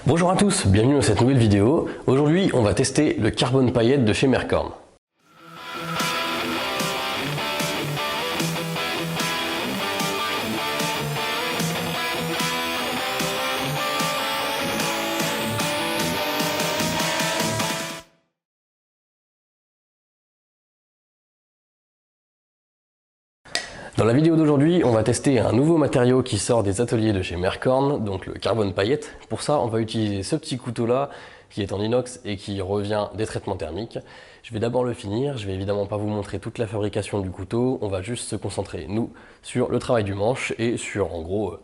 Bonjour à tous, bienvenue dans cette nouvelle vidéo. Aujourd'hui, on va tester le carbone paillette de chez Mercorn. Dans la vidéo d'aujourd'hui, on va tester un nouveau matériau qui sort des ateliers de chez Mercorn, donc le carbone paillette. Pour ça, on va utiliser ce petit couteau-là qui est en inox et qui revient des traitements thermiques. Je vais d'abord le finir, je vais évidemment pas vous montrer toute la fabrication du couteau, on va juste se concentrer, nous, sur le travail du manche et sur, en gros,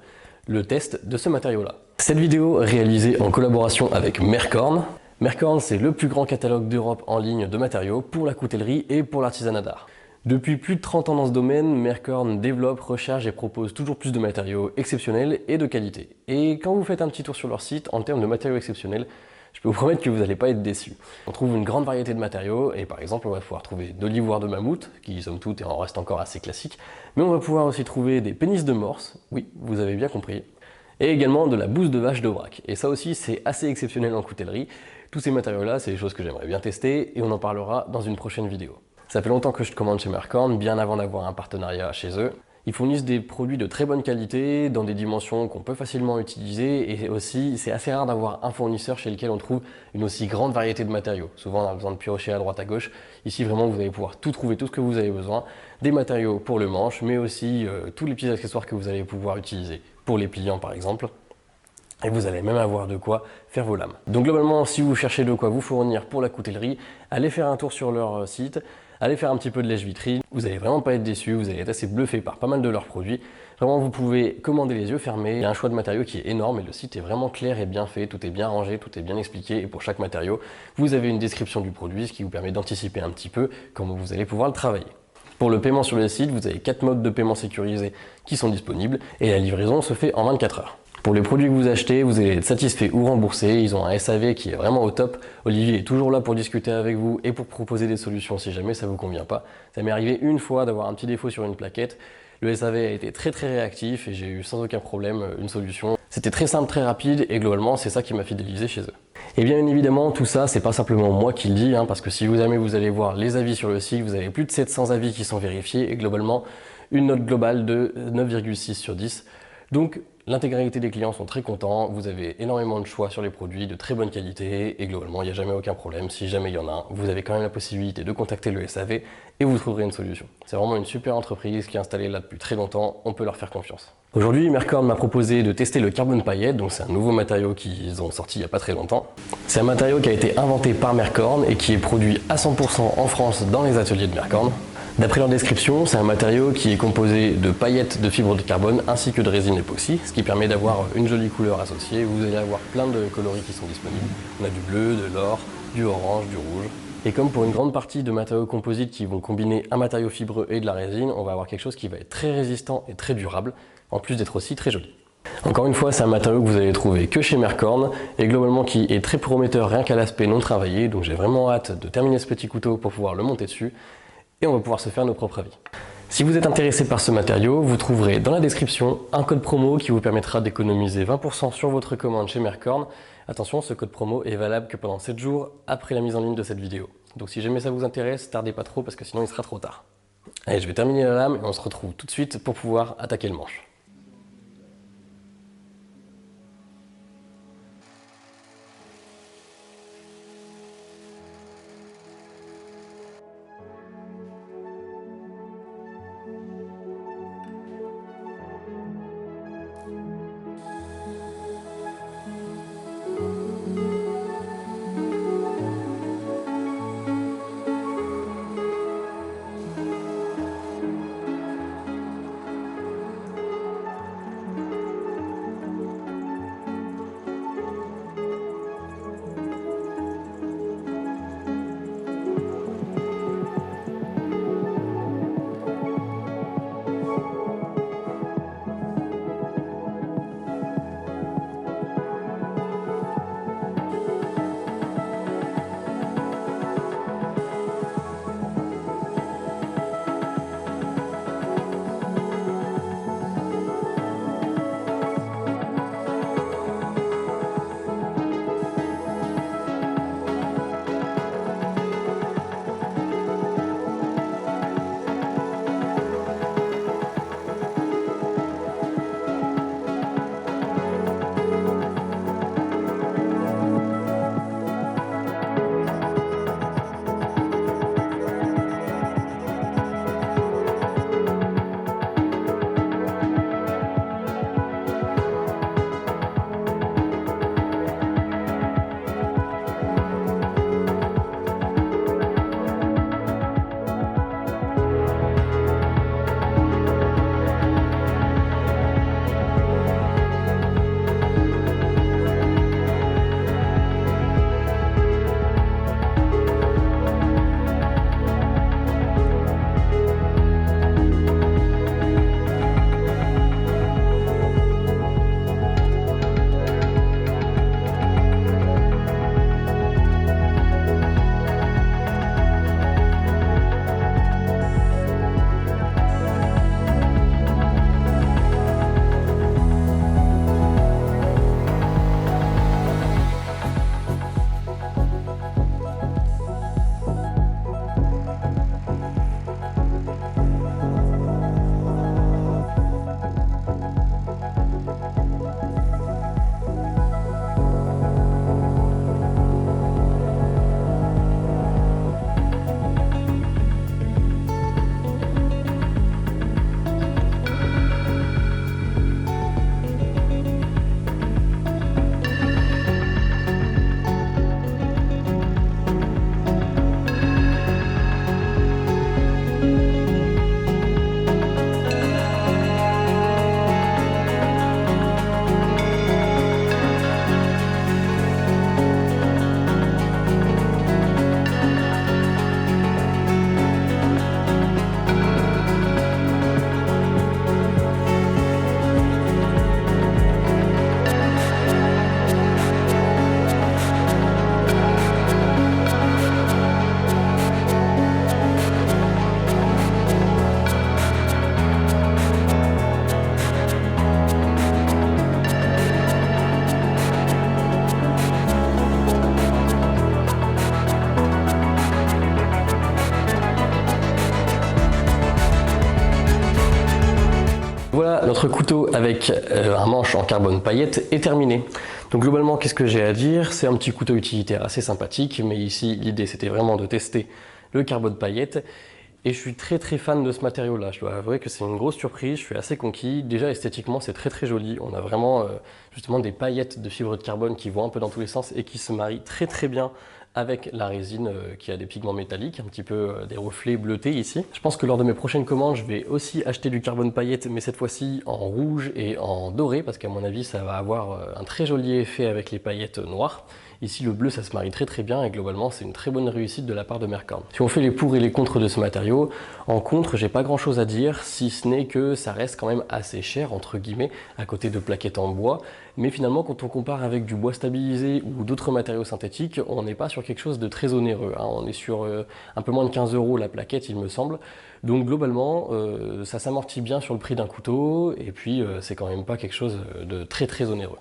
le test de ce matériau-là. Cette vidéo est réalisée en collaboration avec Mercorn. Mercorn, c'est le plus grand catalogue d'Europe en ligne de matériaux pour la coutellerie et pour l'artisanat d'art. Depuis plus de 30 ans dans ce domaine, Mercorn développe, recherche et propose toujours plus de matériaux exceptionnels et de qualité. Et quand vous faites un petit tour sur leur site, en termes de matériaux exceptionnels, je peux vous promettre que vous n'allez pas être déçus. On trouve une grande variété de matériaux et par exemple on va pouvoir trouver de l'ivoire de mammouth, qui somme toute et en reste encore assez classique, mais on va pouvoir aussi trouver des pénis de morse, oui, vous avez bien compris, et également de la bouse de vache d'Aubrac. Et ça aussi c'est assez exceptionnel en coutellerie. Tous ces matériaux-là, c'est des choses que j'aimerais bien tester et on en parlera dans une prochaine vidéo. Ça fait longtemps que je commande chez Mercorn, bien avant d'avoir un partenariat chez eux. Ils fournissent des produits de très bonne qualité, dans des dimensions qu'on peut facilement utiliser, et aussi c'est assez rare d'avoir un fournisseur chez lequel on trouve une aussi grande variété de matériaux. Souvent on a besoin de piocher à droite à gauche. Ici vraiment vous allez pouvoir tout trouver, tout ce que vous avez besoin. Des matériaux pour le manche, mais aussi tous les petits accessoires que vous allez pouvoir utiliser pour les pliants par exemple. Et vous allez même avoir de quoi faire vos lames. Donc globalement, si vous cherchez de quoi vous fournir pour la coutellerie, allez faire un tour sur leur site, allez faire un petit peu de lèche-vitrine. Vous n'allez vraiment pas être déçus, vous allez être assez bluffé par pas mal de leurs produits. Vraiment, vous pouvez commander les yeux fermés. Il y a un choix de matériaux qui est énorme et le site est vraiment clair et bien fait. Tout est bien rangé, tout est bien expliqué. Et pour chaque matériau, vous avez une description du produit, ce qui vous permet d'anticiper un petit peu comment vous allez pouvoir le travailler. Pour le paiement sur le site, vous avez 4 modes de paiement sécurisés qui sont disponibles et la livraison se fait en 24 heures. Pour les produits que vous achetez, vous allez être satisfait ou remboursé. Ils ont un SAV qui est vraiment au top. Olivier est toujours là pour discuter avec vous et pour proposer des solutions si jamais ça ne vous convient pas. Ça m'est arrivé une fois d'avoir un petit défaut sur une plaquette. Le SAV a été très réactif et j'ai eu sans aucun problème une solution. C'était très simple, très rapide et globalement c'est ça qui m'a fidélisé chez eux. Et bien évidemment tout ça c'est pas simplement moi qui le dis, parce que si vous aimez vous allez voir les avis sur le site, vous avez plus de 700 avis qui sont vérifiés et globalement une note globale de 9,6 sur 10. Donc l'intégralité des clients sont très contents, vous avez énormément de choix sur les produits de très bonne qualité et globalement il n'y a jamais aucun problème. Si jamais il y en a un, vous avez quand même la possibilité de contacter le SAV et vous trouverez une solution. C'est vraiment une super entreprise qui est installée là depuis très longtemps, on peut leur faire confiance. Aujourd'hui, Mercorn m'a proposé de tester le carbone paillette, donc c'est un nouveau matériau qu'ils ont sorti il n'y a pas très longtemps. C'est un matériau qui a été inventé par Mercorn et qui est produit à 100% en France dans les ateliers de Mercorn. D'après leur description, c'est un matériau qui est composé de paillettes de fibres de carbone ainsi que de résine époxy, ce qui permet d'avoir une jolie couleur associée. Vous allez avoir plein de coloris qui sont disponibles. On a du bleu, de l'or, du orange, du rouge. Et comme pour une grande partie de matériaux composites qui vont combiner un matériau fibreux et de la résine, on va avoir quelque chose qui va être très résistant et très durable, en plus d'être aussi très joli. Encore une fois, c'est un matériau que vous allez trouver que chez Mercorn et globalement qui est très prometteur rien qu'à l'aspect non travaillé, donc j'ai vraiment hâte de terminer ce petit couteau pour pouvoir le monter dessus. Et on va pouvoir se faire nos propres avis. Si vous êtes intéressé par ce matériau, vous trouverez dans la description un code promo qui vous permettra d'économiser 20% sur votre commande chez Mercorn. Attention, ce code promo est valable que pendant 7 jours après la mise en ligne de cette vidéo. Donc si jamais ça vous intéresse, tardez pas trop parce que sinon il sera trop tard. Allez, je vais terminer la lame et on se retrouve tout de suite pour pouvoir attaquer le manche. Notre couteau avec un manche en carbone paillette est terminé. Donc globalement, qu'est-ce que j'ai à dire? C'est un petit couteau utilitaire assez sympathique, mais ici l'idée c'était vraiment de tester le carbone paillette. Et je suis très fan de ce matériau là, je dois avouer que c'est une grosse surprise, je suis assez conquis. Déjà esthétiquement c'est très joli, on a vraiment justement des paillettes de fibre de carbone qui vont un peu dans tous les sens et qui se marient très bien avec la résine qui a des pigments métalliques, un petit peu des reflets bleutés ici. Je pense que lors de mes prochaines commandes, je vais aussi acheter du carbone paillette, mais cette fois-ci en rouge et en doré, parce qu'à mon avis, ça va avoir un très joli effet avec les paillettes noires. Ici, le bleu, ça se marie très bien et globalement, c'est une très bonne réussite de la part de Mercorn. Si on fait les pour et les contre de ce matériau, en contre, j'ai pas grand chose à dire, si ce n'est que ça reste quand même assez cher, entre guillemets, à côté de plaquettes en bois. Mais finalement, quand on compare avec du bois stabilisé ou d'autres matériaux synthétiques, on n'est pas sur quelque chose de très onéreux. Hein. On est sur un peu moins de 15 € la plaquette, il me semble. Donc globalement, ça s'amortit bien sur le prix d'un couteau et puis c'est quand même pas quelque chose de très onéreux.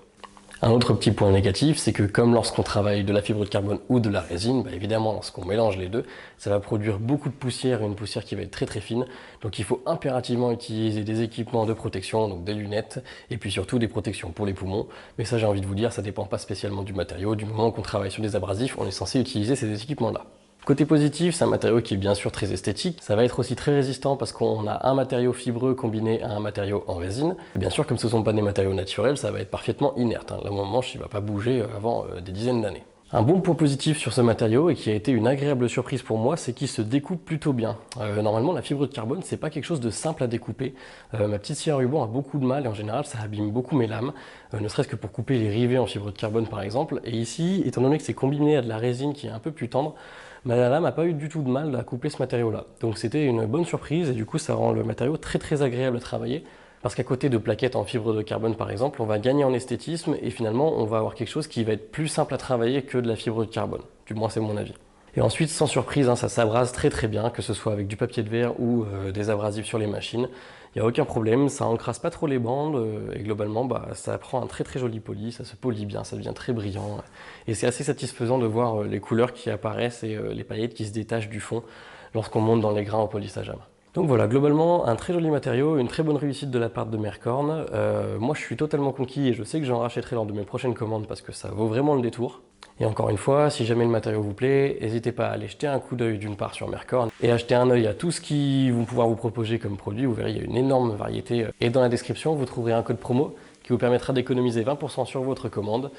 Un autre petit point négatif, c'est que comme lorsqu'on travaille de la fibre de carbone ou de la résine, évidemment lorsqu'on mélange les deux, ça va produire beaucoup de poussière et une poussière qui va être très fine. Donc il faut impérativement utiliser des équipements de protection, donc des lunettes, et puis surtout des protections pour les poumons. Mais ça j'ai envie de vous dire, ça dépend pas spécialement du matériau. Du moment qu'on travaille sur des abrasifs, on est censé utiliser ces équipements-là. Côté positif, c'est un matériau qui est bien sûr très esthétique. Ça va être aussi très résistant parce qu'on a un matériau fibreux combiné à un matériau en résine. Et bien sûr, comme ce ne sont pas des matériaux naturels, ça va être parfaitement inerte. Là, mon manche, il ne va pas bouger avant des dizaines d'années. Un bon point positif sur ce matériau et qui a été une agréable surprise pour moi, c'est qu'il se découpe plutôt bien. Normalement, la fibre de carbone, c'est pas quelque chose de simple à découper. Ma petite scie à ruban a beaucoup de mal et en général, ça abîme beaucoup mes lames, ne serait-ce que pour couper les rivets en fibre de carbone par exemple. Et ici, étant donné que c'est combiné à de la résine qui est un peu plus tendre, la lame n'a pas eu du tout de mal à couper ce matériau-là. Donc c'était une bonne surprise et du coup, ça rend le matériau très agréable à travailler. Parce qu'à côté de plaquettes en fibre de carbone par exemple, on va gagner en esthétisme et finalement on va avoir quelque chose qui va être plus simple à travailler que de la fibre de carbone. Du moins c'est mon avis. Et ensuite, sans surprise, ça s'abrase très bien, que ce soit avec du papier de verre ou des abrasifs sur les machines. Il n'y a aucun problème, ça encrasse pas trop les bandes et globalement ça prend un très joli poli, ça se polit bien, ça devient très brillant. Et c'est assez satisfaisant de voir les couleurs qui apparaissent et les paillettes qui se détachent du fond lorsqu'on monte dans les grains en polissage à main. Donc voilà, globalement, un très joli matériau, une très bonne réussite de la part de Mercorn. Moi, je suis totalement conquis et je sais que j'en rachèterai lors de mes prochaines commandes parce que ça vaut vraiment le détour. Et encore une fois, si jamais le matériau vous plaît, n'hésitez pas à aller jeter un coup d'œil d'une part sur Mercorn et acheter un œil à tout ce qu'ils vont pouvoir vous proposer comme produit. Vous verrez, il y a une énorme variété. Et dans la description, vous trouverez un code promo qui vous permettra d'économiser 20% sur votre commande.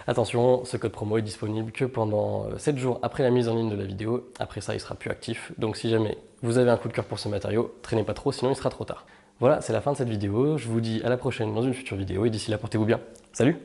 Attention, ce code promo est disponible que pendant 7 jours après la mise en ligne de la vidéo. Après ça, il sera plus actif. Donc si jamais vous avez un coup de cœur pour ce matériau, traînez pas trop, sinon il sera trop tard. Voilà, c'est la fin de cette vidéo. Je vous dis à la prochaine dans une future vidéo et d'ici là, portez-vous bien. Salut!